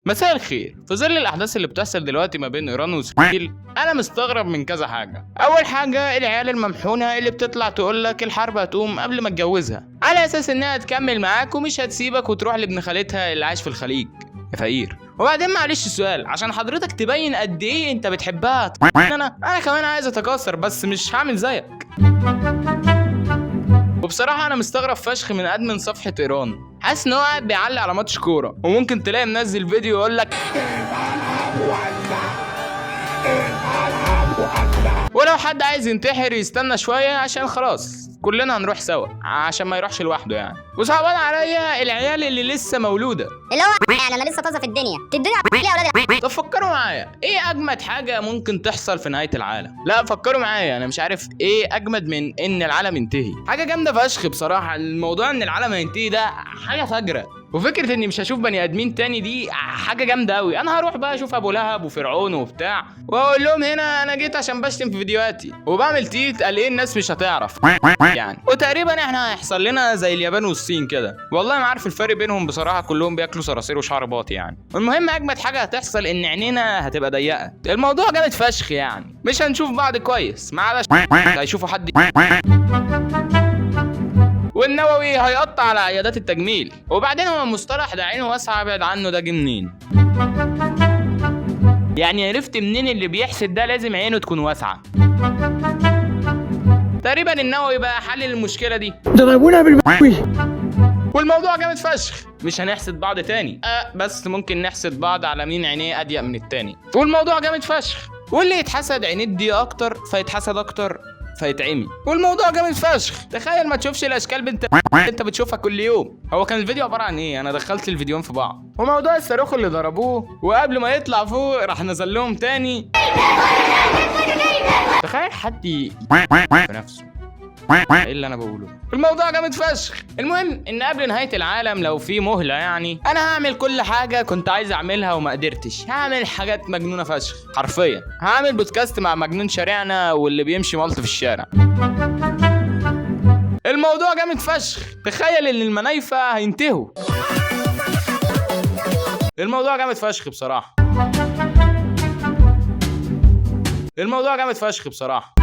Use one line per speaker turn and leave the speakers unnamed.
مساء الخير. في ظل الاحداث اللي بتحصل دلوقتي ما بين ايران واسرائيل انا مستغرب من كذا حاجه. اول حاجه العيال الممحونه اللي بتطلع تقول لك الحرب هتقوم قبل ما تجوزها على اساس انها تكمل معاك ومش هتسيبك وتروح لابن خالتها اللي عايش في الخليج يا فقير. وبعدين معلش سؤال عشان حضرتك تبين قد ايه انت بتحبها. انا كمان عايز اتكاثر بس مش هعمل زيك. وبصراحه انا مستغرب فشخ من ادمن صفحه ايران، حاسس ان هو قاعد بيعلق على ماتش كوره وممكن تلاقي منزل فيديو يقول لك ولو حد عايز ينتحر يستنى شويه عشان خلاص كلنا هنروح سوا عشان ما يروحش لوحده يعني. وصعبان عليا العيال اللي لسه مولوده
اللي هو يعني انا لسه طازه في الدنيا ليه يا اولاد.
طب فكروا معايا ايه اجمد حاجه ممكن تحصل في نهايه العالم؟ لا فكروا معايا، انا مش عارف ايه اجمد من ان العالم ينتهي. حاجه جامده فشخ بصراحه. الموضوع ان العالم ينتهي ده حاجه فجره، وفكره اني مش هشوف بني ادمين تاني دي حاجه جامده قوي. انا هروح بقى اشوف ابو لهب وفرعون وبتاع واقول لهم هنا انا جيت عشان بشتم في فيديوهاتي وبعمل تيت قال ايه الناس مش هتعرف يعني. وتقريبا احنا هيحصل لنا زي اليابان والصين كده. والله ما عارف الفرق بينهم بصراحه، كلهم بياكلوا صراصير وشعر باط يعني. المهم اجمد حاجه هتحصل ان عينينا هتبقى ضيقه. الموضوع جامد فشخ يعني، مش هنشوف بعض كويس ما عادش هيشوفوا حد. والنووي هيقطع على عيادات التجميل. وبعدين هو المصطلح ده عينه واسعه ابعد عنه ده جه منين؟ يعني عرفت منين اللي بيحسد ده لازم عينه تكون واسعه؟ تقريبا النووي بقى حل المشكله دي.
ضربونا بالبوي.
والموضوع جامد فشخ. مش هنحسد بعض تاني بس ممكن نحسد بعض على مين عينيه اضيق من التاني. والموضوع جامد فشخ. واللي يتحسد عينيه دي اكتر فيتحسد اكتر فيتعمي. والموضوع جامد فشخ. تخيل ما تشوفش الاشكال انت بتشوفها كل يوم. هو كان الفيديو عباره عن ايه؟ انا دخلت الفيديوين في بعض. وموضوع الصاروخ اللي ضربوه وقبل ما يطلع فوق راح نزل لهم تاني. تخيل حد بنفسه. ايه اللي انا بقوله؟ الموضوع جامد فشخ. المهم ان قبل نهايه العالم لو في مهله يعني انا هعمل كل حاجه كنت عايز اعملها وما قدرتش. هعمل حاجات مجنونه فشخ حرفيا. هعمل بودكاست مع مجنون شارعنا واللي بيمشي ملط في الشارع. الموضوع جامد فشخ. تخيل ان المنايفه هينتهوا. الموضوع جامد فشخ بصراحه. الموضوع جامد فشخ بصراحه.